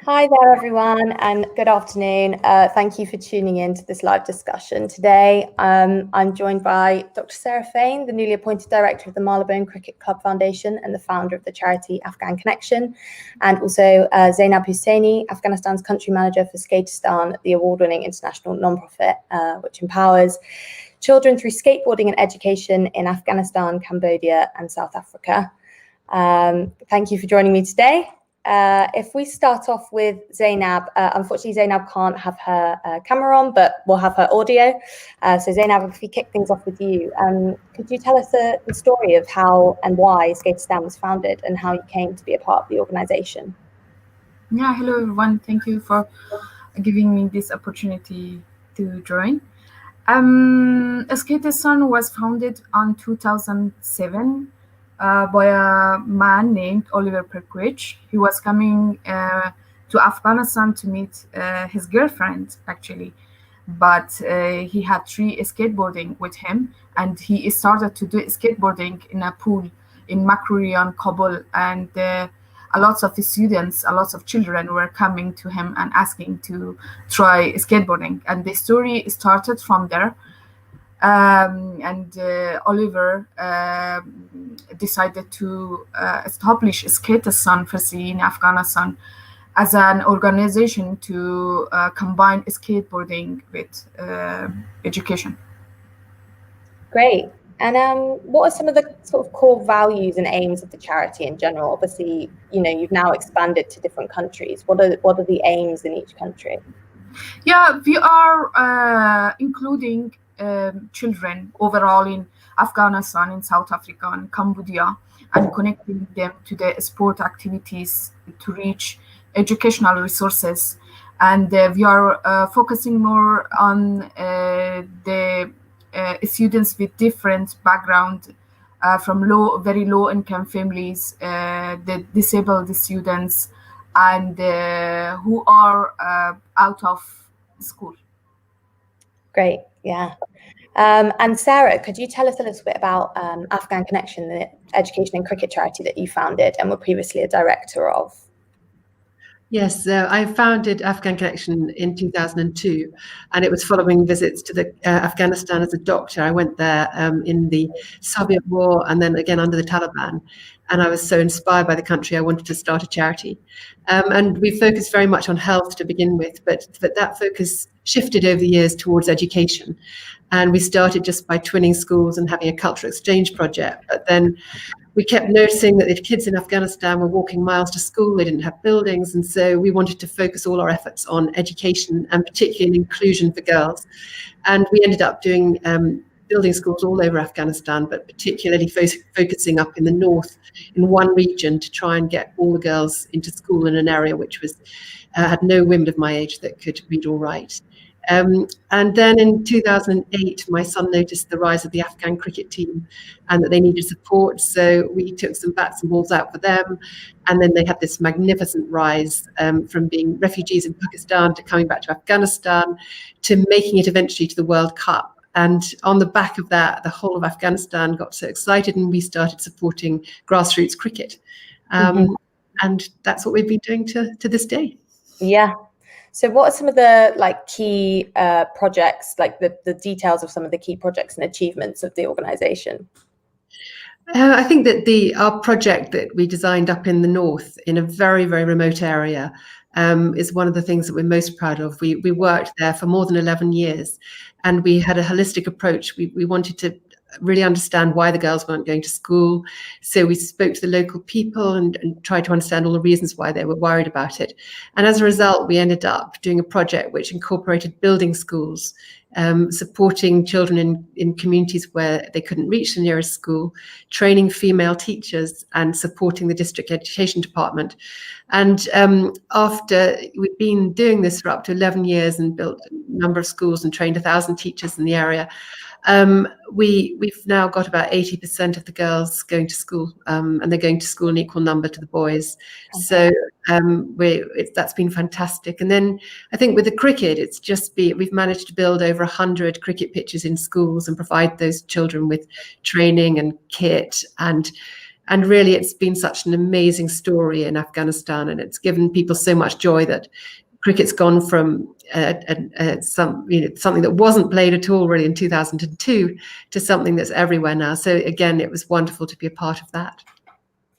Hi there, everyone, and good afternoon. Thank you for tuning in to this live discussion today. I'm joined by Dr. Sarah Fane, the newly appointed Director of the Marylebone Cricket Club Foundation and the founder of the charity Afghan Connection, and also Zainab Hussaini, Afghanistan's Country Manager for Skateistan, the award-winning international nonprofit which empowers children through skateboarding and education in Afghanistan, Cambodia, and South Africa. Thank you for joining me today. If we start off with Zainab, unfortunately Zainab can't have her camera on, but we'll have her audio. So Zainab, if we kick things off with you, could you tell us the story of how and why Skateistan was founded and how you came to be a part of the organisation? Yeah, hello everyone. Thank you for giving me this opportunity to join. Skateistan was founded in 2007 by a man named Oliver Perkridge. He was coming to Afghanistan to meet his girlfriend, actually. But he had three skateboarding with him, and he started to do skateboarding in a pool in Makruyan, Kabul. And a lot of students, a lot of children were coming to him and asking to try skateboarding. And the story started from there. And Oliver decided to establish Skateistan firstly in Afghanistan as an organization to combine skateboarding with education. Great. And what are some of the sort of core values and aims of the charity in general? Obviously, you've now expanded to different countries. What are the aims in each country? Yeah, we are including children overall in Afghanistan, in South Africa, and Cambodia, and connecting them to the sport activities to reach educational resources. And we are focusing more on the students with different background, from very low income families, the disabled students, and who are out of school. Great, yeah. And Sarah, could you tell us a little bit about Afghan Connection, the education and cricket charity that you founded and were previously a director of? Yes, I founded Afghan Connection in 2002, and it was following visits to Afghanistan as a doctor. I went there in the Soviet War and then again under the Taliban, and I was so inspired by the country, I wanted to start a charity. And we focused very much on health to begin with, but that focus shifted over the years towards education. And we started just by twinning schools and having a cultural exchange project, but then we kept noticing that the kids in Afghanistan were walking miles to school, they didn't have buildings, and so we wanted to focus all our efforts on education and particularly inclusion for girls. And we ended up doing building schools all over Afghanistan, but particularly focusing up in the north in one region to try and get all the girls into school in an area which was had no women of my age that could read or write. And then in 2008, my son noticed the rise of the Afghan cricket team and that they needed support. So we took some bats and balls out for them. And then they had this magnificent rise from being refugees in Pakistan to coming back to Afghanistan to making it eventually to the World Cup. And on the back of that, the whole of Afghanistan got so excited and we started supporting grassroots cricket. And that's what we've been doing to this day. Yeah. So what are some of the key projects, the details of some of the key projects and achievements of the organisation? I think that our project that we designed up in the north in a very, very remote area is one of the things that we're most proud of. We worked there for more than 11 years and we had a holistic approach. We wanted to really understand why the girls weren't going to school. So we spoke to the local people and tried to understand all the reasons why they were worried about it. And as a result, we ended up doing a project which incorporated building schools, supporting children in communities where they couldn't reach the nearest school, training female teachers and supporting the district education department. And after we've been doing this for up to 11 years and built a number of schools and trained 1,000 teachers in the area, we've now got about 80% of the girls going to school, and they're going to school in equal number to the boys. Okay. So that's been fantastic. And then I think with the cricket, we've managed to build over 100 cricket pitches in schools and provide those children with training and kit and And really, it's been such an amazing story in Afghanistan, and it's given people so much joy that cricket's gone from something that wasn't played at all really in 2002 to something that's everywhere now. So again, it was wonderful to be a part of that.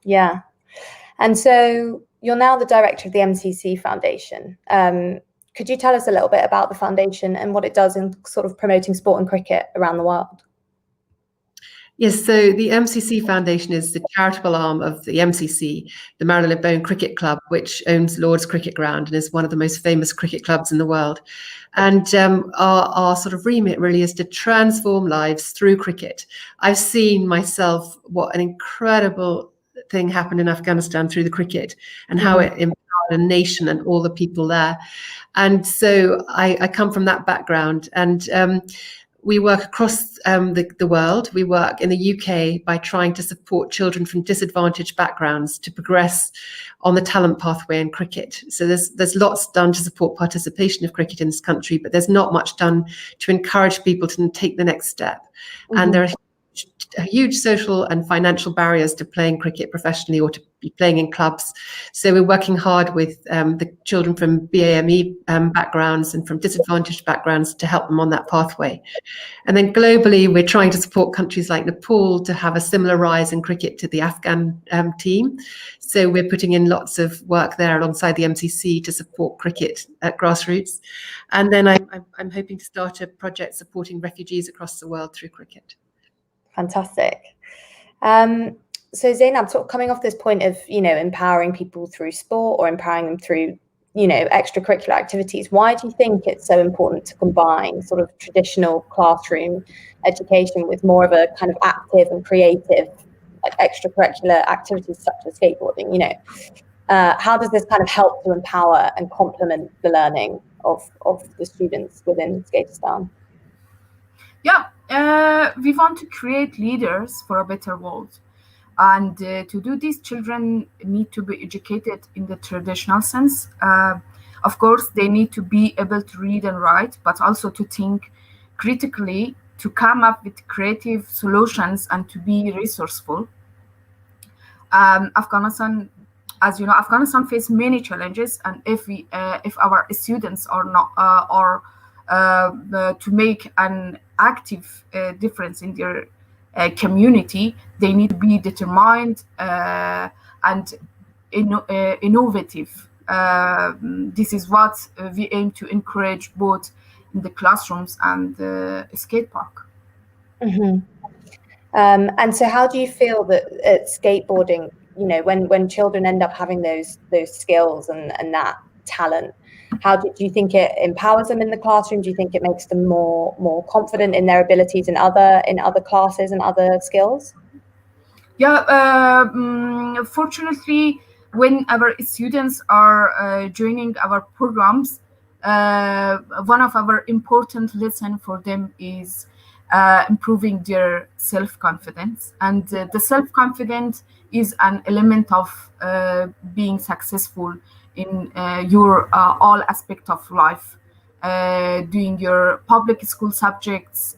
Yeah. And so you're now the director of the MCC Foundation. Could you tell us a little bit about the foundation and what it does in sort of promoting sport and cricket around the world? Yes, so the MCC Foundation is the charitable arm of the MCC, the Marylebone Cricket Club, which owns Lord's Cricket Ground and is one of the most famous cricket clubs in the world. And our sort of remit really is to transform lives through cricket. I've seen myself what an incredible thing happened in Afghanistan through the cricket and how it empowered a nation and all the people there. And so I come from that background, and we work across the world. We work in the UK by trying to support children from disadvantaged backgrounds to progress on the talent pathway in cricket. So there's lots done to support participation of cricket in this country, but there's not much done to encourage people to take the next step. And there are huge social and financial barriers to playing cricket professionally or to be playing in clubs. So we're working hard with the children from BAME backgrounds and from disadvantaged backgrounds to help them on that pathway. And then globally, we're trying to support countries like Nepal to have a similar rise in cricket to the Afghan team. So we're putting in lots of work there alongside the MCC to support cricket at grassroots. And then I'm hoping to start a project supporting refugees across the world through cricket. Fantastic. So Zainab, sort of coming off this point of, empowering people through sport or empowering them through, extracurricular activities, why do you think it's so important to combine sort of traditional classroom education with more of a kind of active and creative, like extracurricular activities such as skateboarding? How does this kind of help to empower and complement the learning of the students within Skateistan? Yeah, we want to create leaders for a better world. And to do this, children need to be educated in the traditional sense. Of course, they need to be able to read and write, but also to think critically, to come up with creative solutions and to be resourceful. Afghanistan, as you know, Afghanistan faces many challenges, and if our students are not to make an active difference in their community, they need to be determined and innovative. This is what we aim to encourage both in the classrooms and the skate park. And so how do you feel that at skateboarding, when children end up having those skills and that talent, how do you think it empowers them in the classroom? Do you think it makes them more confident in their abilities in other classes and other skills? Yeah, fortunately, when our students are joining our programs, one of our important lessons for them is improving their self-confidence. And the self-confidence is an element of being successful in your all aspect of life, doing your public school subjects,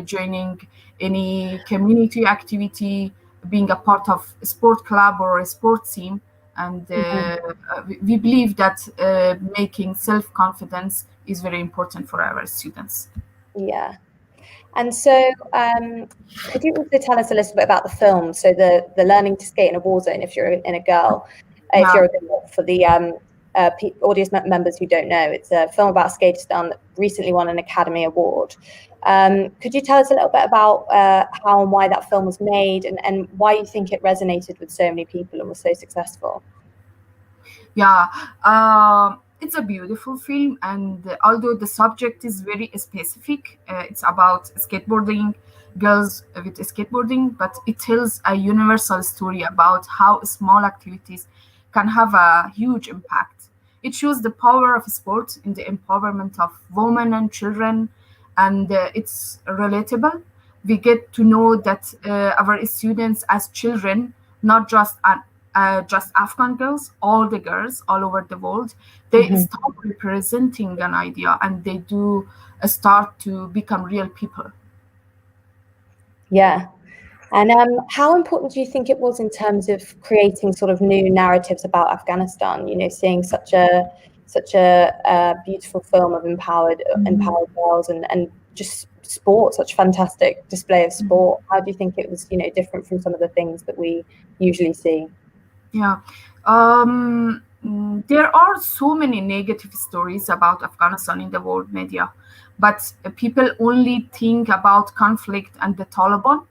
joining any community activity, being a part of a sport club or a sports team. And we believe that making self-confidence is very important for our students. Yeah. And so could you also tell us a little bit about the film? So the learning to skate in a war zone, if you're in a girl, if you're a girl, for the audience members who don't know, it's a film about Skateistan that recently won an Academy Award. Could you tell us a little bit about how and why that film was made and why you think it resonated with so many people and was so successful? Yeah, it's a beautiful film, and although the subject is very specific, it's about skateboarding, girls with skateboarding, but it tells a universal story about how small activities can have a huge impact. It shows the power of sport in the empowerment of women and children, and it's relatable. We get to know that our students as children, not just Afghan girls, all the girls all over the world, they start representing an idea and they do start to become real people. Yeah. And how important do you think it was in terms of creating sort of new narratives about Afghanistan? You know, seeing such a beautiful film of empowered girls and just sport, such fantastic display of sport. How do you think it was, you know, different from some of the things that we usually see? Yeah. There are so many negative stories about Afghanistan in the world media, but people only think about conflict and the Taliban.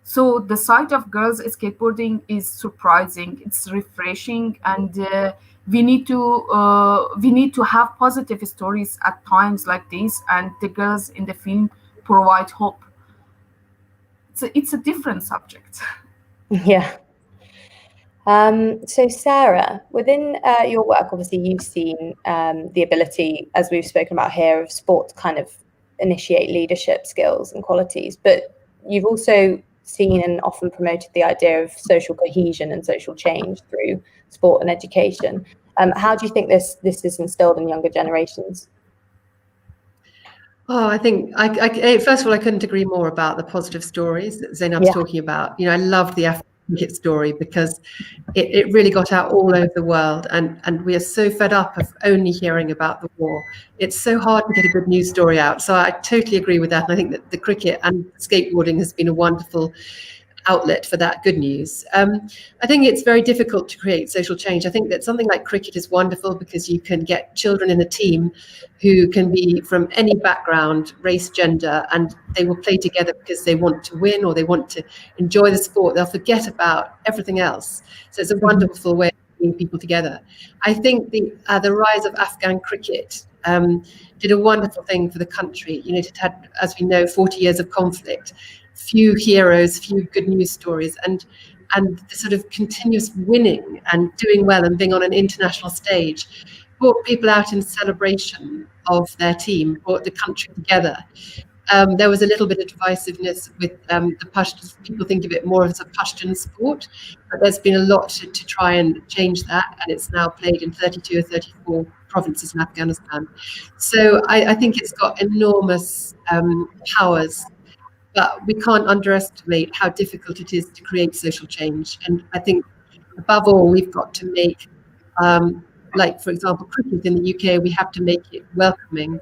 So the sight of girls skateboarding is surprising. It's refreshing, and we need to have positive stories at times like this. And the girls in the film provide hope. It's a different subject. Yeah. So Sarah, within your work, obviously you've seen the ability, as we've spoken about here, of sport to kind of initiate leadership skills and qualities, but you've also seen and often promoted the idea of social cohesion and social change through sport and education. How do you think this is instilled in younger generations? Oh, I think first of all, I couldn't agree more about the positive stories that Zainab's talking about. You know, I loved the Afghan cricket story because it really got out all over the world, and we are so fed up of only hearing about the war. It's so hard to get a good news story out. So I totally agree with that, and I think that the cricket and skateboarding has been a wonderful outlet for that good news. I think it's very difficult to create social change. I think that something like cricket is wonderful because you can get children in a team who can be from any background, race, gender, and they will play together because they want to win or they want to enjoy the sport. They'll forget about everything else. So it's a wonderful way of bringing people together. I think the rise of Afghan cricket did a wonderful thing for the country. You know, it had, as we know, 40 years of conflict, few heroes, few good news stories, and the sort of continuous winning and doing well and being on an international stage brought people out in celebration of their team, brought the country together. There was a little bit of divisiveness with the Pashtuns. People think of it more as a Pashtun sport, but there's been a lot to try and change that, and it's now played in 32 or 34 provinces in Afghanistan. So I think it's got enormous powers, but we can't underestimate how difficult it is to create social change. And I think, above all, we've got to make, like, for example, cricket in the UK, we have to make it welcoming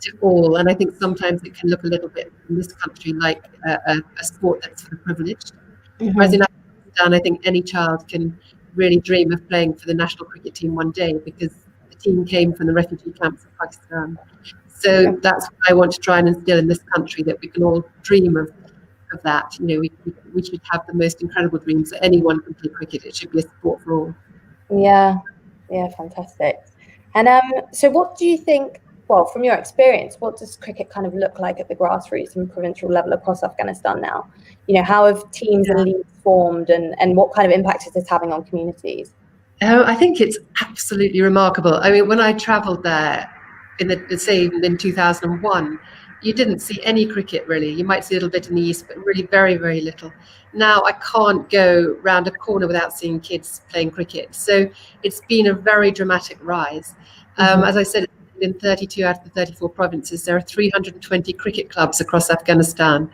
to all. And I think sometimes it can look a little bit in this country like a sport that's for the privileged. Whereas in Afghanistan, I think any child can really dream of playing for the national cricket team one day because the team came from the refugee camps of Pakistan. So that's what I want to try and instill in this country, that we can all dream of that. You know, we should have the most incredible dreams that anyone can play cricket. It should be a sport for all. Yeah, fantastic. And so what do you think, well, from your experience, what does cricket kind of look like at the grassroots and provincial level across Afghanistan now? You know, how have teams and leagues formed, and what kind of impact is this having on communities? I think it's absolutely remarkable. I mean, when I travelled there, in 2001, you didn't see any cricket really. You might see a little bit in the east, but really very, very little. Now I can't go round a corner without seeing kids playing cricket. So it's been a very dramatic rise. As I said, in 32 out of the 34 provinces, there are 320 cricket clubs across Afghanistan.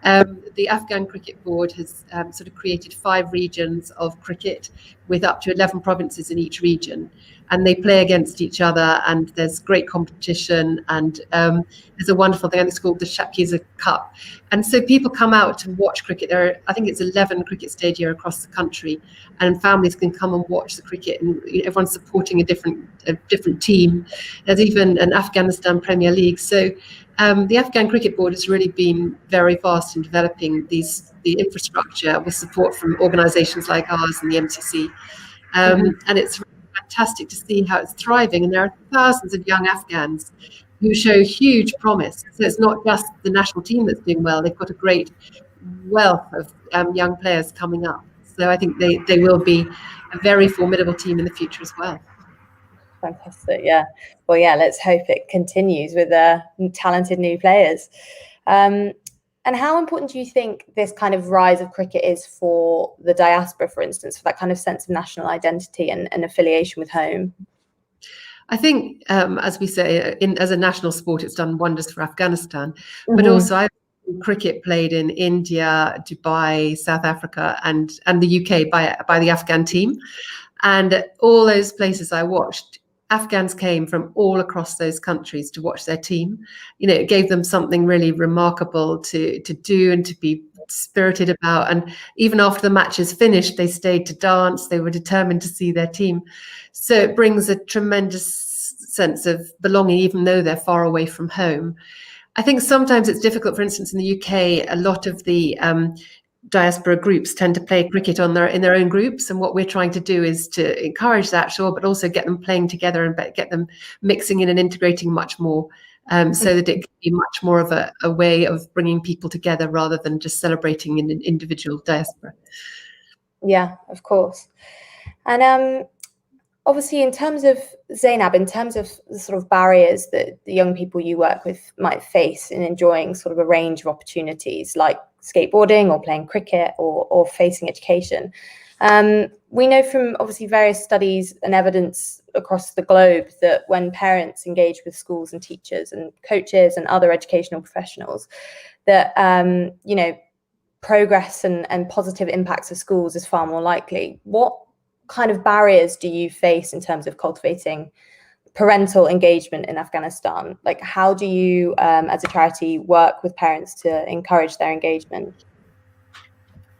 The Afghan Cricket Board has sort of created 5 regions of cricket with up to 11 provinces in each region. And they play against each other, and there's great competition, and there's a wonderful thing, I think it's called the Shakiza Cup. And so people come out to watch cricket. There are, I think it's 11 cricket stadia across the country, and families can come and watch the cricket, and everyone's supporting a different team. There's even an Afghanistan Premier League. So the Afghan Cricket Board has really been very fast in developing the infrastructure with support from organisations like ours and the MCC. And it's fantastic to see how it's thriving, and there are thousands of young Afghans who show huge promise. So it's not just the national team that's doing well, they've got a great wealth of young players coming up. So I think they will be a very formidable team in the future as well. Fantastic. Yeah. Well, yeah, let's hope it continues with talented new players. And how important do you think this kind of rise of cricket is for the diaspora, for instance, for that kind of sense of national identity and affiliation with home? I think, as we say, as a national sport, it's done wonders for Afghanistan. But also, I cricket played in India, Dubai, South Africa, and the UK by the Afghan team. And all those places I watched, Afghans came from all across those countries to watch their team. It gave them something really remarkable to do and to be spirited about. And even after the matches finished, they stayed to dance. They were determined to see their team. So it brings a tremendous sense of belonging, even though they're far away from home. I think sometimes it's difficult. For instance, in the UK, a lot of the diaspora groups tend to play cricket in their own groups, and what we're trying to do is to encourage that, sure, but also get them playing together and get them mixing in and integrating much more, so that it can be much more of a way of bringing people together rather than just celebrating in an individual diaspora. Yeah, of course. And obviously, in terms of Zainab, in terms of the sort of barriers that the young people you work with might face in enjoying sort of a range of opportunities like skateboarding or playing cricket or facing education, we know from obviously various studies and evidence across the globe that when parents engage with schools and teachers and coaches and other educational professionals, that progress and positive impacts of schools is far more likely. What kind of barriers do you face in terms of cultivating parental engagement in Afghanistan? Like, how do you, as a charity, work with parents to encourage their engagement?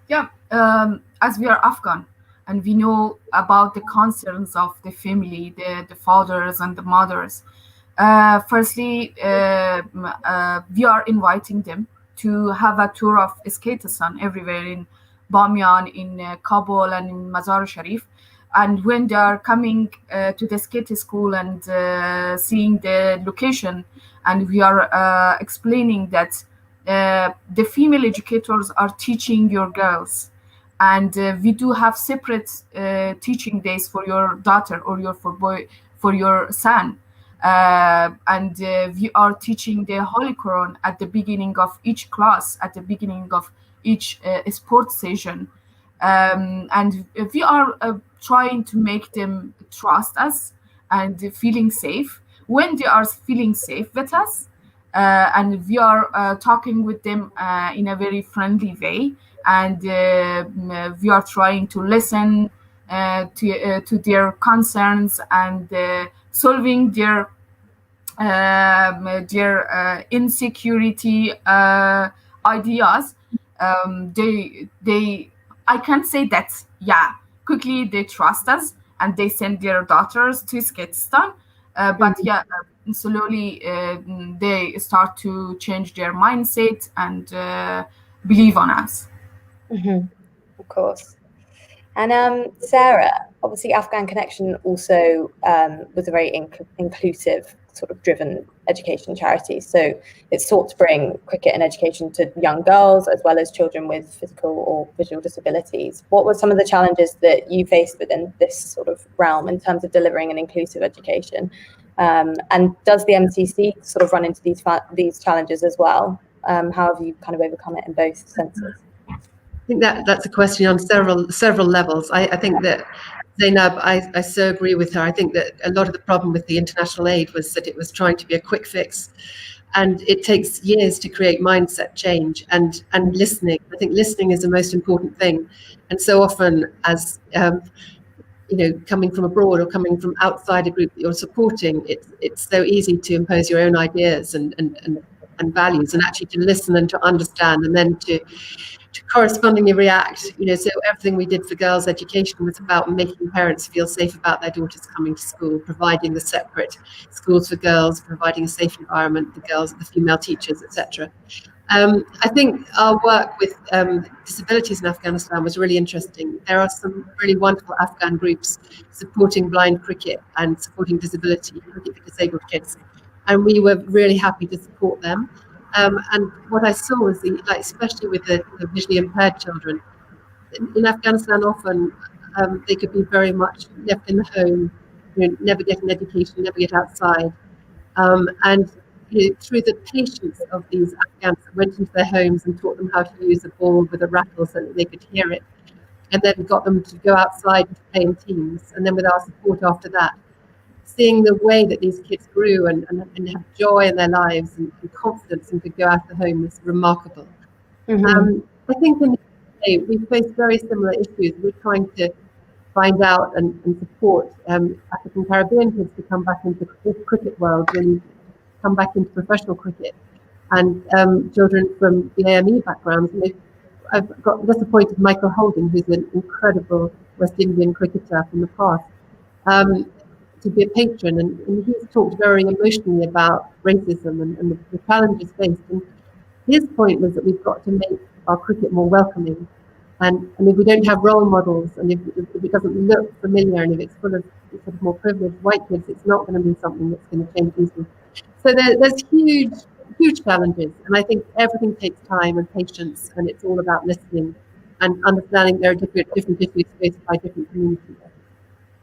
Yeah, as we are Afghan and we know about the concerns of the family, the fathers and the mothers, firstly, we are inviting them to have a tour of Skateistan everywhere in Bamiyan, in Kabul, and in Mazar Sharif. And when they are coming to the skate school and seeing the location, and we are explaining that the female educators are teaching your girls, and we do have separate teaching days for your daughter or for your son. And we are teaching the Holy Quran at the beginning of each class, at the beginning of each sports session. And we are trying to make them trust us and feeling safe. When they are feeling safe with us, and we are talking with them in a very friendly way, and we are trying to listen to their concerns and solving their insecurity ideas. I can say that, yeah, quickly they trust us and they send their daughters to Skateistan. But yeah, slowly they start to change their mindset and believe on us. Of course. And Sarah, obviously Afghan Connection also was a very inclusive, sort of driven education charity. So it sought to bring cricket and education to young girls as well as children with physical or visual disabilities. What were some of the challenges that you faced within this sort of realm in terms of delivering an inclusive education? And does the MCC sort of run into these challenges as well? How have you kind of overcome it in both senses? I think that's a question on several levels. I think that Zainab, I so agree with her. I think that a lot of the problem with the international aid was that it was trying to be a quick fix, and it takes years to create mindset change and listening. I think listening is the most important thing, and so often as coming from abroad or coming from outside a group that you're supporting, it's so easy to impose your own ideas and values, and actually to listen and to understand, and then to correspondingly react. So everything we did for girls' education was about making parents feel safe about their daughters coming to school, providing the separate schools for girls, providing a safe environment for girls, the female teachers, etc. I think our work with disabilities in Afghanistan was really interesting. There are some really wonderful Afghan groups supporting blind cricket and supporting disability cricket for disabled kids, and we were really happy to support them. And what I saw was, especially with the visually impaired children, in Afghanistan often they could be very much left in the home, never get an education, never get outside. And through the patience of these Afghans that went into their homes and taught them how to use a ball with a rattle so that they could hear it, and then got them to go outside and to play in teams, and then with our support after that, seeing the way that these kids grew and have joy in their lives and confidence and could go out of home is remarkable. I think in the UK we face very similar issues. We're trying to find out and support African Caribbean kids to come back into the cricket world, really come back into professional cricket, and children from the AME backgrounds. I've got disappointed Michael Holding, who's an incredible West Indian cricketer from the past, to be a patron, and he's talked very emotionally about racism and the challenges faced. And his point was that we've got to make our cricket more welcoming. And if we don't have role models, and if it doesn't look familiar, and if it's full of sort of more privileged white kids, it's not going to be something that's going to change easily. So there's huge challenges, and I think everything takes time and patience, and it's all about listening and understanding there are different issues faced by different communities.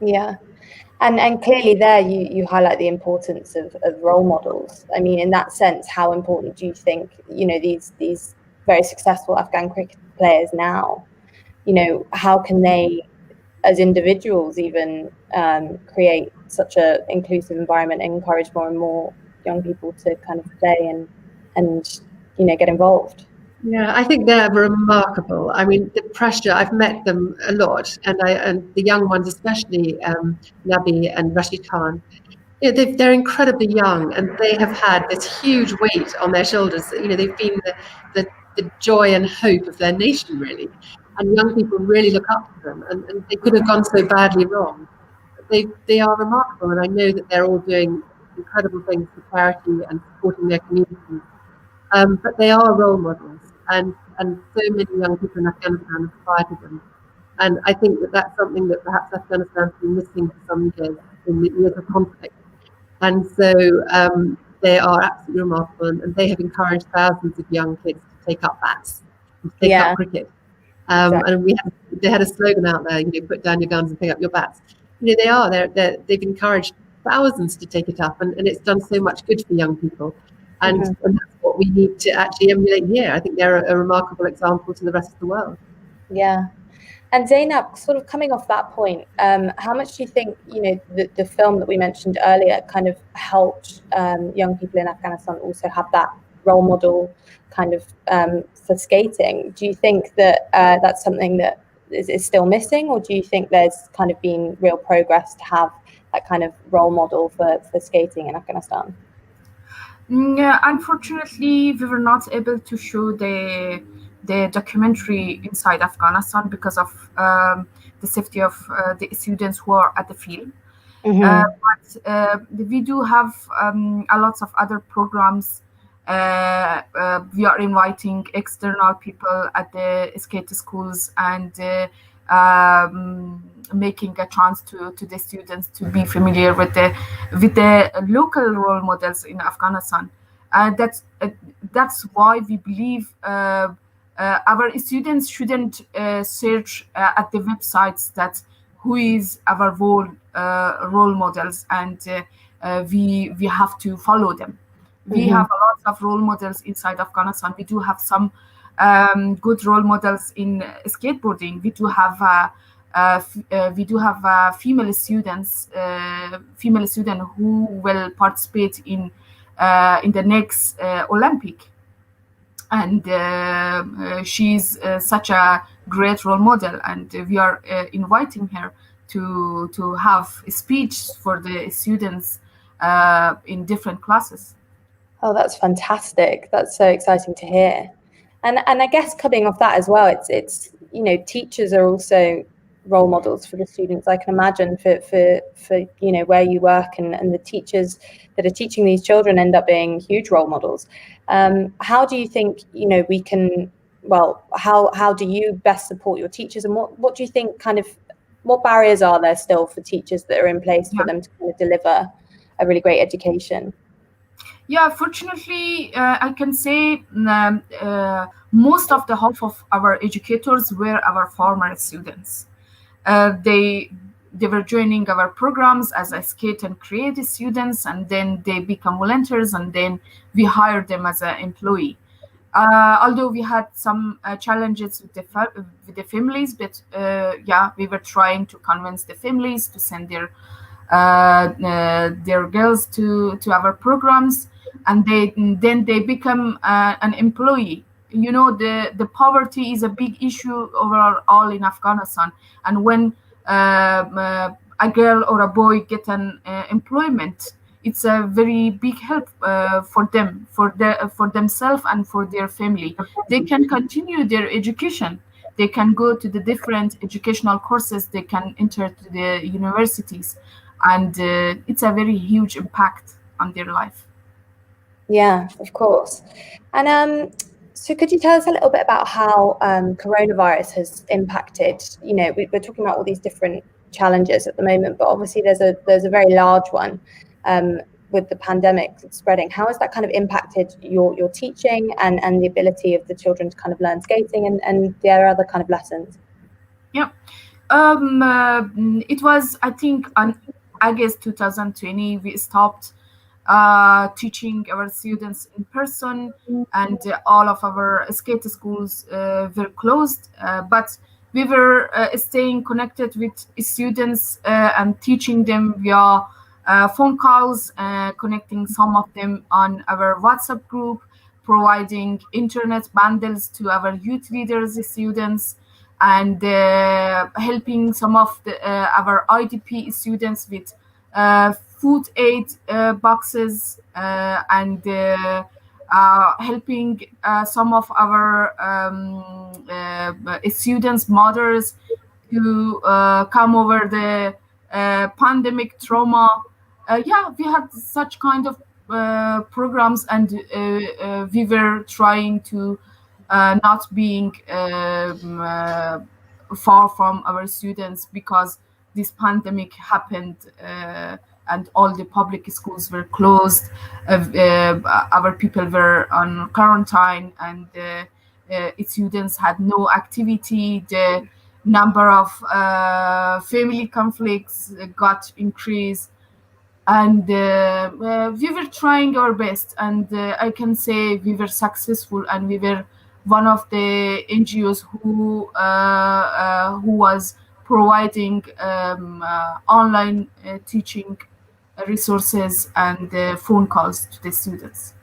Yeah. And clearly there you highlight the importance of role models. I mean, in that sense, how important do you think, these very successful Afghan cricket players now, how can they as individuals even create such a inclusive environment and encourage more and more young people to kind of play and get involved? Yeah, I think they're remarkable. I mean, the pressure, I've met them a lot, and the young ones, especially Nabi and Rashid Khan, they're incredibly young, and they have had this huge weight on their shoulders. They've been the joy and hope of their nation, really. And young people really look up to them, and they could have gone so badly wrong. But they are remarkable, and I know that they're all doing incredible things for charity and supporting their communities. But they are role models, and so many young people in Afghanistan aspire to them. And I think that that's something that perhaps Afghanistan's been missing for some years in the years of conflict. And so they are absolutely remarkable, and they have encouraged thousands of young kids to take up bats, and to take up cricket. Exactly. And they had a slogan out there, put down your guns and pick up your bats. They've encouraged thousands to take it up, and it's done so much good for young people. And that's what we need to actually emulate here. I think they're a remarkable example to the rest of the world. Yeah. And Zainab, sort of coming off that point, how much do you think, the film that we mentioned earlier kind of helped young people in Afghanistan also have that role model kind of for skating? Do you think that that's something that is still missing, or do you think there's kind of been real progress to have that kind of role model for skating in Afghanistan? Yeah, unfortunately, we were not able to show the documentary inside Afghanistan because of the safety of the students who are at the field. But we do have a lot of other programs. We are inviting external people at the skate schools and making a chance to the students to be familiar with the local role models in Afghanistan. That's why we believe our students shouldn't search at the websites that who is our role models, and we have to follow them. We have a lot of role models inside Afghanistan. We do have some good role models in skateboarding. We do have female students, who will participate in the next Olympic, and she's such a great role model. And we are inviting her to have a speech for the students in different classes. Oh, that's fantastic. That's so exciting to hear. And I guess coming off that as well, it's teachers are also role models for the students. I can imagine for where you work, and the teachers that are teaching these children end up being huge role models. How do you think we can? Well, how do you best support your teachers, and what do you think what barriers are there still for teachers that are in place for them to kind of deliver a really great education? Yeah, fortunately, I can say most of the half of our educators were our former students. They were joining our programs as a skate and creative students, and then they become volunteers, and then we hired them as an employee. Although we had some challenges with the families, but we were trying to convince the families to send their their girls to our programs, and then they become an employee. You know, the poverty is a big issue overall in Afghanistan, and when a girl or a boy get an employment, it's a very big help for them, for themselves and for their family. They can continue their education. They can go to the different educational courses. They can enter to the universities, and it's a very huge impact on their life. Yeah, of course. And so could you tell us a little bit about how coronavirus has impacted, you know, we're talking about all these different challenges at the moment, but obviously there's a very large one with the pandemic spreading. How has that kind of impacted your teaching and the ability of the children to kind of learn skating and their other kind of lessons? Yeah. It was, I think, on August 2020, we stopped teaching our students in person, and all of our skate schools were closed. But we were staying connected with students and teaching them via phone calls, connecting some of them on our WhatsApp group, providing internet bundles to our youth leaders, students, and helping some of our IDP students with food aid boxes, and helping some of our students' mothers to come over the pandemic trauma. Yeah, we had such kind of programs, and we were trying to not being far from our students, because this pandemic happened and all the public schools were closed. Our people were on quarantine, and students had no activity. The number of family conflicts got increased, and we were trying our best, and I can say we were successful, and we were one of the NGOs who was providing online teaching resources and phone calls to the students.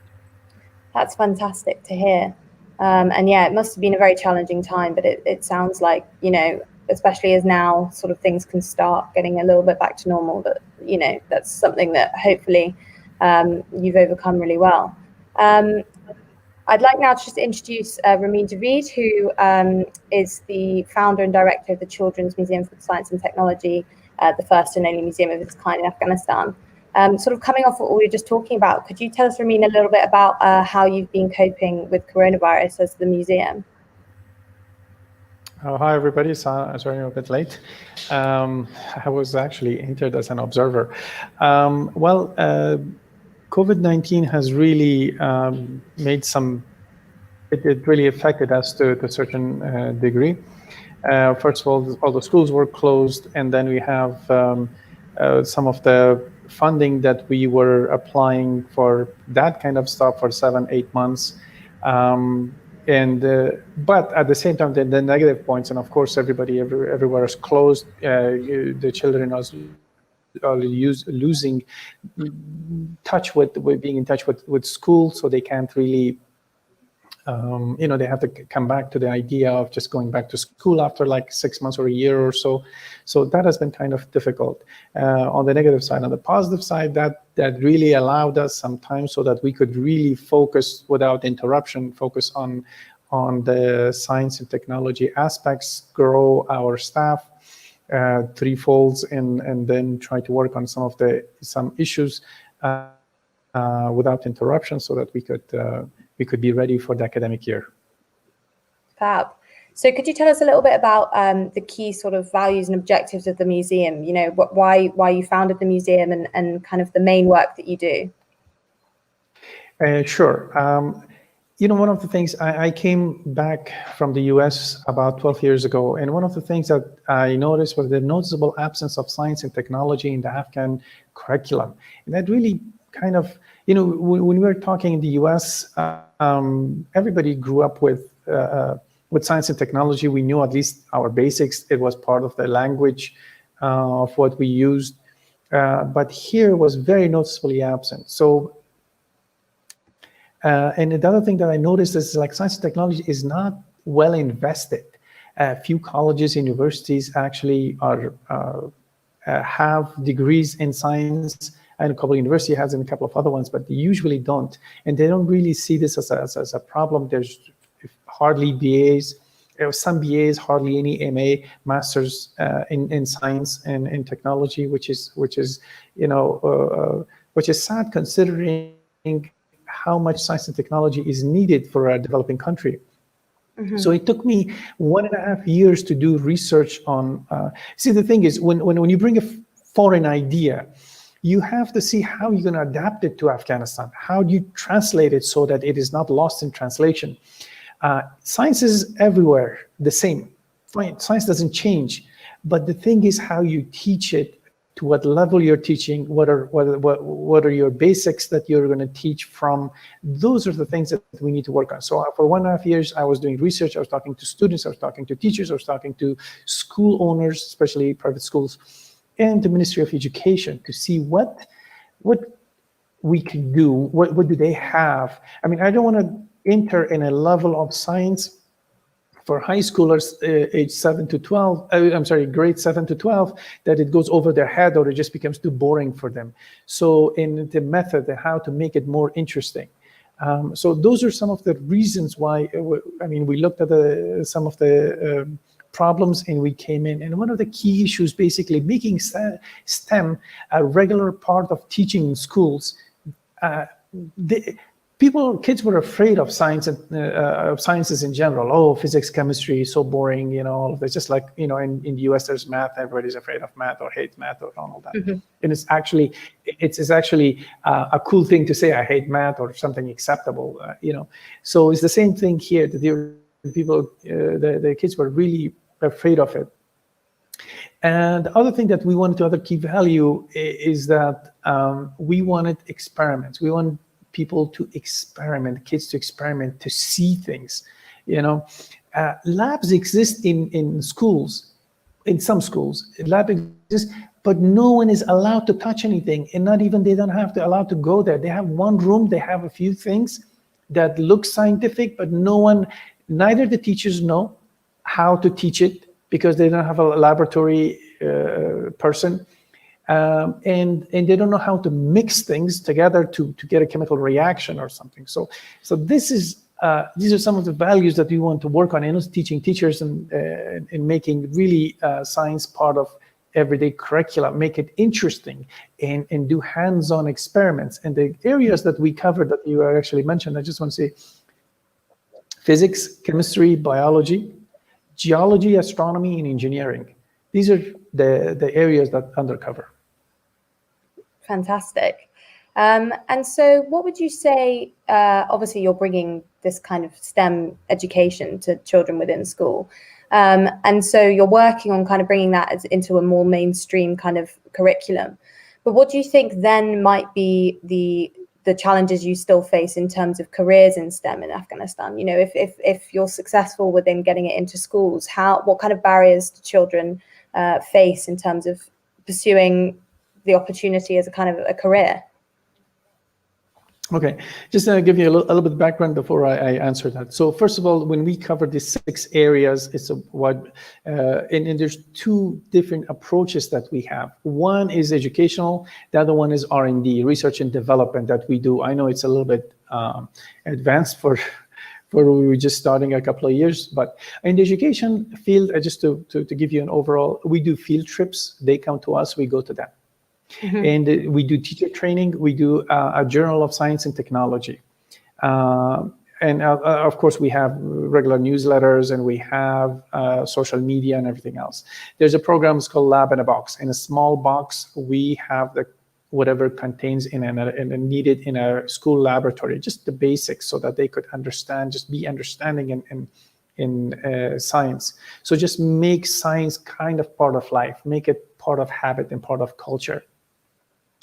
That's fantastic to hear. And yeah, it must have been a very challenging time, but it sounds like, you know, especially as now sort of things can start getting a little bit back to normal, that, you know, that's something that hopefully you've overcome really well. I'd like now to just introduce Raheem Javid, who is the founder and director of the Children's Museum for Science and Technology, the first and only museum of its kind in Afghanistan. Sort of coming off what we were just talking about, could you tell us, Raheem, a little bit about how you've been coping with coronavirus as the museum? Oh, hi, everybody. Sorry, I'm a bit late. I was actually entered as an observer. COVID-19 has really made it really affected us to a certain degree. First of all the schools were closed, and then we have some of the funding that we were applying for that kind of stuff for 7-8 months. But at the same time, the negative points, and of course, everywhere is closed. The children are losing touch with being in touch with school, so they can't really, you know, they have to come back to the idea of just going back to school after like 6 months or a year or so. So that has been kind of difficult on the negative side. On the positive side, that really allowed us some time so that we could really focus without interruption, focus on the science and technology aspects, grow our staff threefolds, and then try to work on some issues without interruption, so that we could be ready for the academic year. Fab. So could you tell us a little bit about the key sort of values and objectives of the museum? You know, why you founded the museum, and kind of the main work that you do? Sure. You know, one of the things, I came back from the US about 12 years ago, and one of the things that I noticed was the noticeable absence of science and technology in the Afghan curriculum. And that really kind of, you know, when we were talking in the US, everybody grew up with science and technology. We knew at least our basics. It was part of the language of what we used. but here was very noticeably absent. So, and the other thing that I noticed is like science and technology is not well invested. Few colleges, universities actually are have degrees in science, and a Kabul University has, and a couple of other ones, but they usually don't. And they don't really see this as a problem. There's hardly BAs, some BAs, hardly any MA, masters in science and in technology, which is sad considering how much science and technology is needed for a developing country. Mm-hmm. So it took me 1.5 years to do research on. See, the thing is, when you bring a foreign idea, you have to see how you're going to adapt it to Afghanistan. How do you translate it so that it is not lost in translation? Science is everywhere the same. Science doesn't change, but the thing is how you teach it, to what level you're teaching, what are your basics that you're going to teach from. Those are the things that we need to work on. So for 1.5 years, I was doing research. I was talking to students. I was talking to teachers. I was talking to school owners, especially private schools, and the Ministry of Education to see what we can do. What do they have? I mean, I don't want to enter in a level of science for high schoolers age 7 to 12, grade 7 to 12, that it goes over their head or it just becomes too boring for them. So in the method, how to make it more interesting. So those are some of the reasons why, we looked at some of the problems and we came in. And one of the key issues, basically making STEM a regular part of teaching in schools. Kids were afraid of science and of sciences in general. Oh, physics, chemistry is so boring, all of this. Just like, in the US, there's math. Everybody's afraid of math or hates math or all that. Mm-hmm. And it's actually a cool thing to say, I hate math, or something acceptable, So it's the same thing here. That the kids were really afraid of it. And the other thing that we wanted to, other key value is that we wanted experiments. We want people to experiment, kids to experiment, to see things. Labs exist in schools, in some schools. Lab exists, but no one is allowed to touch anything, and they don't have to allowed to go there. They have one room, they have a few things that look scientific, but neither the teachers know how to teach it because they don't have a laboratory person. And they don't know how to mix things together to get a chemical reaction or something. So these are some of the values that we want to work on, and teaching teachers and making really science part of everyday curriculum, make it interesting, and do hands-on experiments. And the areas that we covered that you actually mentioned, I just want to say physics, chemistry, biology, geology, astronomy, and engineering. These are the areas that undercover. Fantastic. And so what would you say, obviously you're bringing this kind of STEM education to children within school. And so you're working on kind of bringing that into a more mainstream kind of curriculum. But what do you think then might be the challenges you still face in terms of careers in STEM in Afghanistan? If you're successful within getting it into schools, what kind of barriers do children face in terms of pursuing the opportunity as a kind of a career? Okay, just to give you a little bit of background before I answer that. So first of all, when we cover these 6 areas, it's a wide, and there's 2 different approaches that we have. One is educational, the other one is R&D, research and development, that we do. I know it's a little bit advanced for we were just starting a couple of years, but in the education field, just to give you an overall, we do field trips. They come to us, we go to them. Mm-hmm. And we do teacher training. We do a journal of science and technology. And of course, we have regular newsletters, and we have social media and everything else. There's a program called Lab in a Box. In a small box, we have whatever contains needed in a school laboratory, just the basics, so that they could understand, just be understanding in science. So just make science kind of part of life, make it part of habit and part of culture.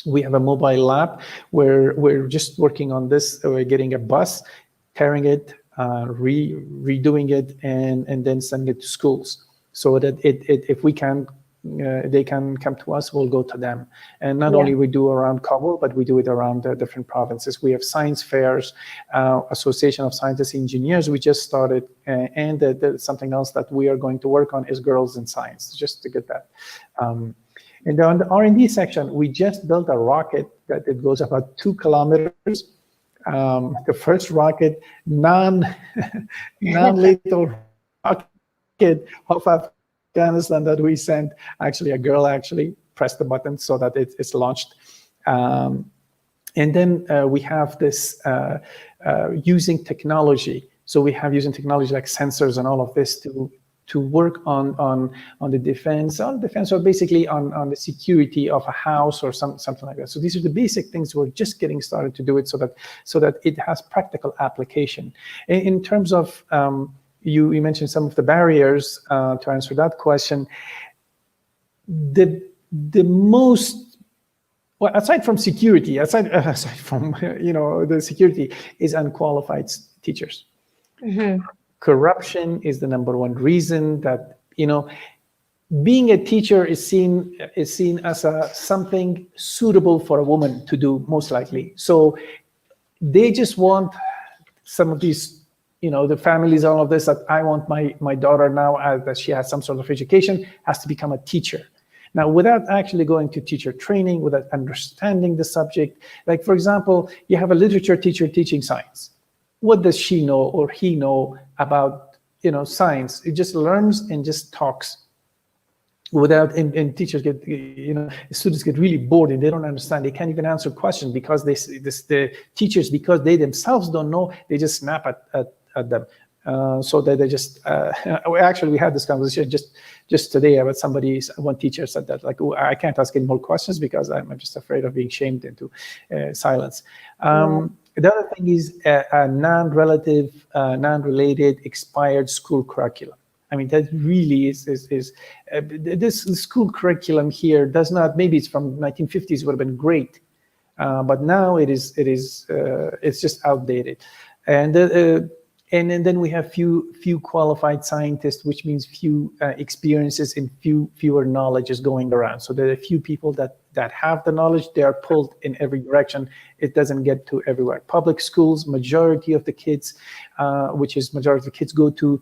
We have a mobile lab where we're just working on this. We're getting a bus, tearing it, redoing it, and then sending it to schools, so that if we can they can come to us, we'll go to them. And not only we do around Kabul, but we do it around the different provinces. We have science fairs, Association of Scientists and Engineers, we just started, and something else that we are going to work on is Girls in Science, just to get that. And on the R&D section, we just built a rocket that it goes about 2 kilometers. The first rocket, non-lethal rocket of Afghanistan that we sent. Actually, a girl actually pressed the button so that it's launched. And then we have this using technology. So we have using technology like sensors and all of this to work on the defense, or basically on the security of a house or something like that. So these are the basic things. We're just getting started to do it so that it has practical application. In terms of you mentioned some of the barriers to answer that question. The most, well, aside from security, aside from the security, is unqualified teachers. Mm-hmm. Corruption is the number one reason that, being a teacher is seen as something suitable for a woman to do, most likely. So they just want some of these, the families, all of this, that I want my daughter now, that she has some sort of education, has to become a teacher. Now, without actually going to teacher training, without understanding the subject, like, for example, you have a literature teacher teaching science. What does she know or he know about, science? It just learns and just talks without, and teachers get, students get really bored and they don't understand. They can't even answer questions because the teachers, because they themselves don't know, they just snap at them. So that they just, we had this conversation just today about one teacher said that, like, oh, I can't ask any more questions because I'm just afraid of being shamed into silence. The other thing is a non-related, expired school curriculum. I mean, that really is this school curriculum here does not, maybe it's from 1950s, would have been great, but now it's just outdated. And then we have few qualified scientists, which means few experiences and fewer knowledges going around. So there are a few people that have the knowledge. They are pulled in every direction. It doesn't get to everywhere. Public schools, majority of the kids go to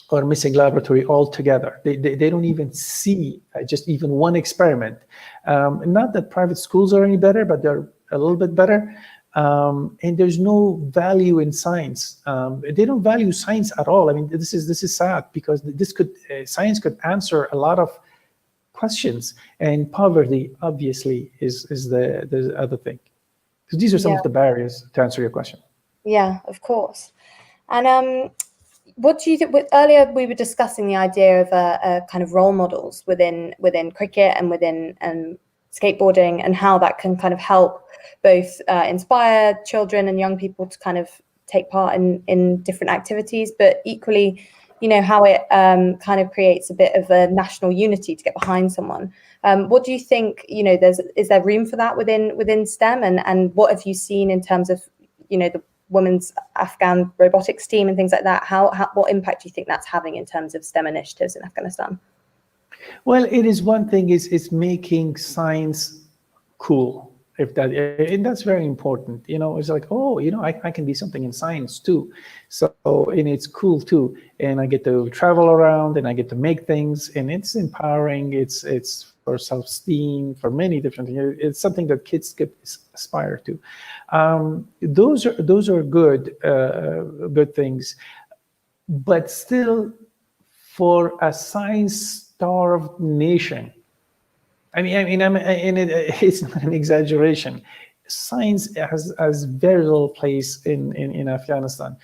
or missing laboratory altogether. They don't even see just even one experiment. Not that private schools are any better, but they're a little bit better. And there's no value in science. They don't value science at all. I mean, this is sad because science could answer a lot of questions, and poverty obviously is the other thing. So these are some of the barriers to answer your question. Yeah, of course. And what do you think? Earlier we were discussing the idea of a kind of role models within cricket and within skateboarding, and how that can kind of help both inspire children and young people to kind of take part in different activities, but equally, how it kind of creates a bit of a national unity to get behind someone. What do you think, is there room for that within STEM, and what have you seen in terms of, the women's Afghan robotics team and things like that? What impact do you think that's having in terms of STEM initiatives in Afghanistan? Well, it is one thing is making science cool. And that's very important. It's like, oh, I can be something in science too. So, and it's cool too. And I get to travel around and I get to make things, and it's empowering. It's for self-esteem, for many different things. It's something that kids could aspire to. Those are good things. But still, for a science-starved nation, it's not an exaggeration. Science has very little place in Afghanistan.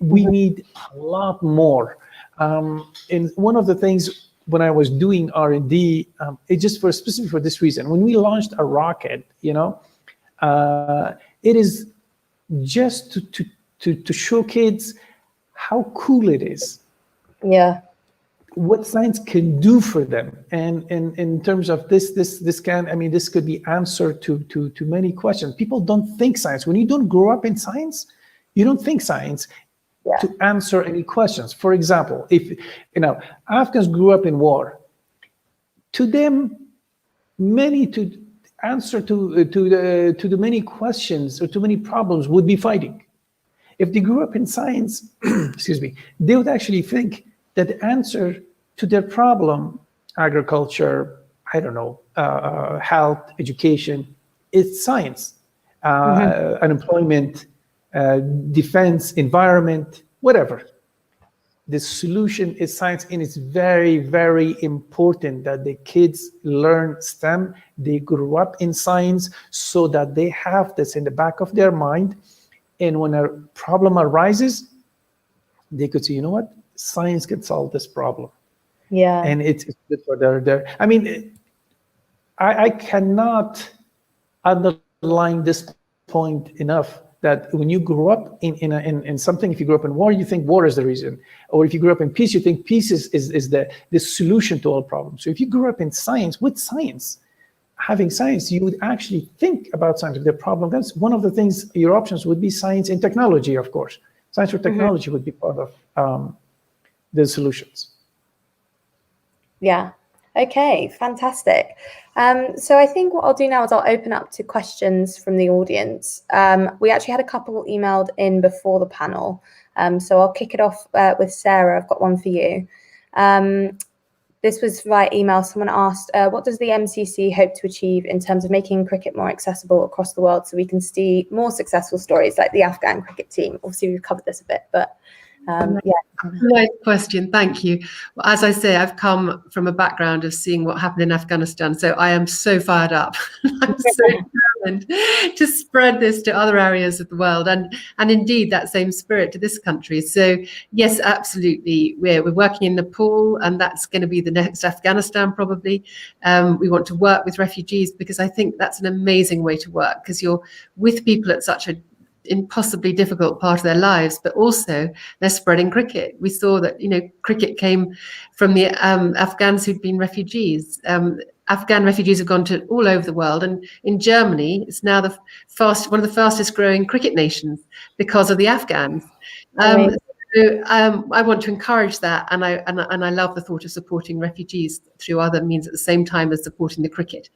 We need a lot more. And one of the things when I was doing R&D, it just specifically for this reason. When we launched a rocket, it is just to show kids how cool it is. Yeah. What science can do for them, and in terms of this could be answer to many questions. People don't think science. When you don't grow up in science, you don't think science to answer any questions. For example, if Afghans grew up in war, to them, to answer to the many questions or to many problems would be fighting. If they grew up in science, excuse me, they would actually think that the answer to their problem, agriculture, I don't know, health, education, is science, unemployment, defense, environment, whatever. The solution is science, and it's very, very important that the kids learn STEM. They grew up in science so that they have this in the back of their mind. And when a problem arises, they could say, you know what, science can solve this problem. Yeah. And it's good for their I mean, I cannot underline this point enough, that when you grow up in something, if you grew up in war, you think war is the reason. Or if you grew up in peace, you think peace is the solution to all problems. So if you grew up in science, with science, having science, you would actually think about science. If the problem, that's one of the things, your options would be science and technology, of course. Science or technology would be part of the solutions. Yeah. Okay, fantastic. So I think what I'll do now is I'll open up to questions from the audience. We actually had a couple emailed in before the panel. So I'll kick it off with Sarah. I've got one for you. This was via email. Someone asked, what does the MCC hope to achieve in terms of making cricket more accessible across the world so we can see more successful stories like the Afghan cricket team? Obviously, we've covered this a bit, but yeah. Nice question, thank you. Well, as I say, I've come from a background of seeing what happened in Afghanistan, so I am so fired up. I'm so determined to spread this to other areas of the world, and indeed that same spirit to this country. So yes, absolutely, we're working in Nepal, and that's going to be the next Afghanistan probably. We want to work with refugees because I think that's an amazing way to work, because you're with people at such a impossibly difficult part of their lives, but also they're spreading cricket. We saw that, you know, cricket came from the Afghans who'd been refugees. Afghan refugees have gone to all over the world, and in Germany, it's now one of the fastest growing cricket nations because of the Afghans. So I want to encourage that, and I love the thought of supporting refugees through other means at the same time as supporting the cricket.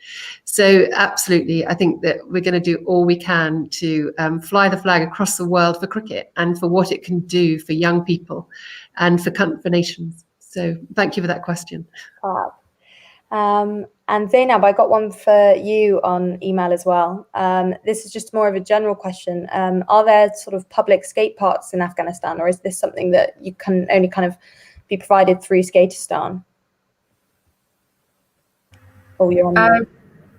So absolutely, I think that we're going to do all we can to fly the flag across the world for cricket and for what it can do for young people and for nations. So thank you for that question. And Zainab, I got one for you on email as well. This is just more of a general question. Are there sort of public skate parks in Afghanistan, or is this something that you can only kind of be provided through Skateistan? Oh, you're on.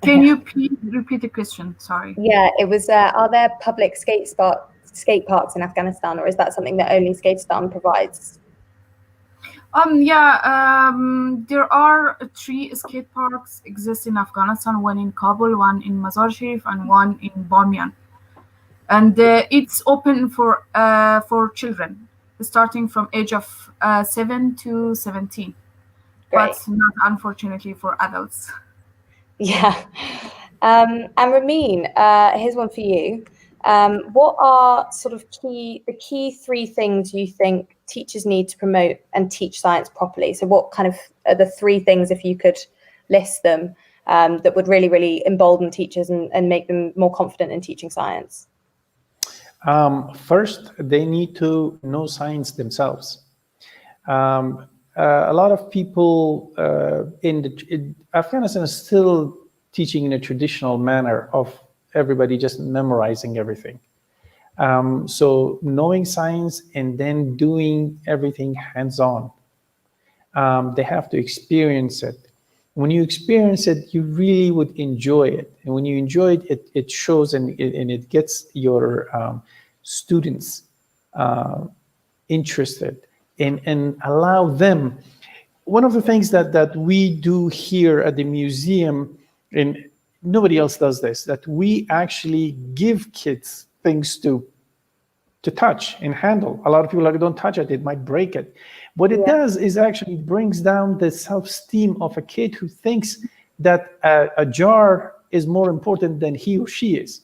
Can you please repeat the question? Sorry. Yeah, it was, are there public skate parks in Afghanistan, or is that something that only Skateistan provides? There are 3 skate parks exist in Afghanistan, one in Kabul, one in Mazar Sharif, and one in Bamiyan. And it's open for children, starting from age of 7 to 17. Great. But not unfortunately for adults. Yeah. And Ramin, here's one for you. What are sort of the key 3 things you think teachers need to promote and teach science properly? So what kind of are the 3 things, if you could list them, that would really, really embolden teachers and make them more confident in teaching science? First, they need to know science themselves. A lot of people in Afghanistan is still teaching in a traditional manner of everybody just memorizing everything. So knowing science and then doing everything hands-on. They have to experience it. When you experience it, you really would enjoy it. And when you enjoy it, it shows and it gets your students interested and allow them. One of the things that we do here at the museum, and nobody else does this, that we actually give kids things to touch and handle. A lot of people don't touch it, it might break it. What it does is actually brings down the self-esteem of a kid who thinks that a jar is more important than he or she is.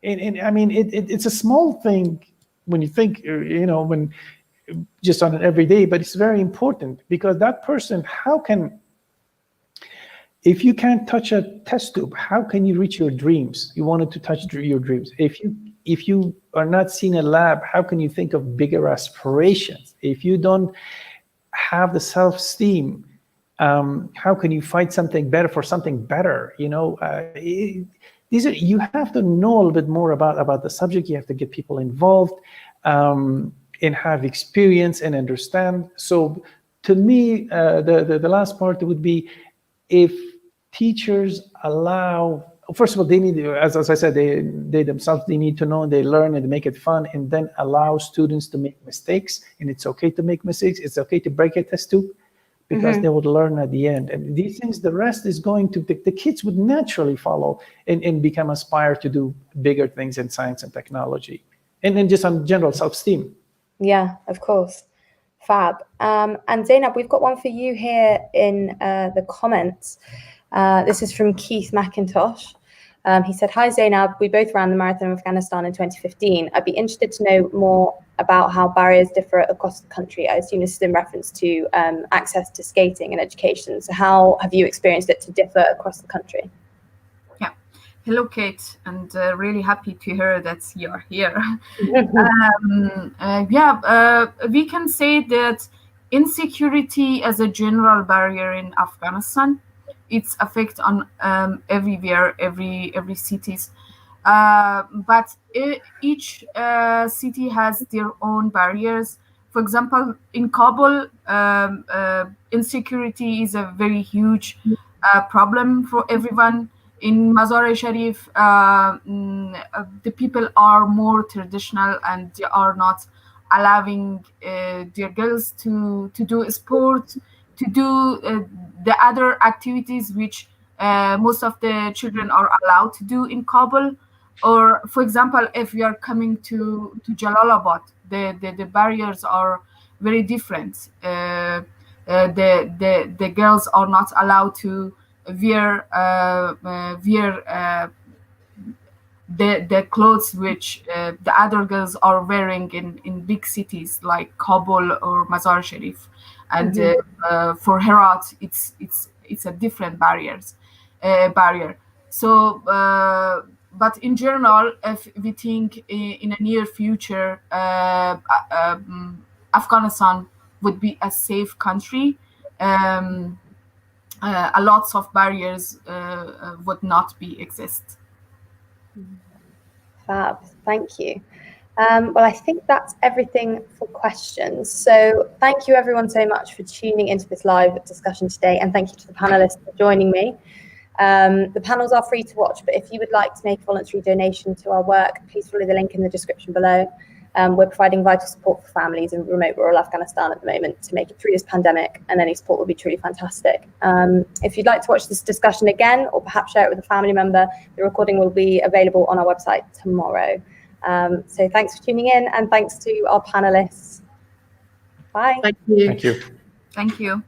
And I mean, it's a small thing when you think, when just on an everyday, but it's very important because that person, how can if you can't touch a test tube, how can you reach your dreams? You wanted to touch your dreams. If you are not seeing a lab, how can you think of bigger aspirations? If you don't have the self-esteem, how can you fight something better for something better? You know, you have to know a little bit more about the subject. You have to get people involved and have experience and understand. So to me, the last part would be, if teachers allow, first of all, they need, as I said, they themselves, they need to know, they learn and make it fun, and then allow students to make mistakes. And it's okay to make mistakes. It's okay to break a test tube, because they would learn at the end. And these things, the rest is going to, the kids would naturally follow and become aspired to do bigger things in science and technology. And then just on general self-esteem. Yeah, of course. Fab. And Zainab, we've got one for you here in the comments. This is from Keith McIntosh. He said, "Hi Zainab, we both ran the Marathon of Afghanistan in 2015. I'd be interested to know more about how barriers differ across the country. I assume this is in reference to access to skating and education. So how have you experienced it to differ across the country?" Yeah. Hello, Kate, and really happy to hear that you're here. We can say that insecurity as a general barrier in Afghanistan, it's affect on everywhere, every cities. But each city has their own barriers. For example, in Kabul, insecurity is a very huge problem for everyone. In Mazar-e-Sharif, the people are more traditional, and they are not allowing their girls to do sport, to do the other activities which most of the children are allowed to do in Kabul. Or, for example, if we are coming to Jalalabad, the barriers are very different. The girls are not allowed to wear the clothes which the other girls are wearing in big cities like Kabul or Mazar Sharif, and for Herat it's a different barrier. So, but in general, if we think in a near future, Afghanistan would be a safe country. A lots of barriers would not be exist. Fab, thank you. Well, I think that's everything for questions. So thank you everyone so much for tuning into this live discussion today, and thank you to the panelists for joining me. The panels are free to watch, but if you would like to make a voluntary donation to our work, please follow the link in the description below. We're providing vital support for families in remote rural Afghanistan at the moment to make it through this pandemic, and any support would be truly fantastic. If you'd like to watch this discussion again, or perhaps share it with a family member, the recording will be available on our website tomorrow. So thanks for tuning in, and thanks to our panelists. Bye. Thank you. Thank you. Thank you.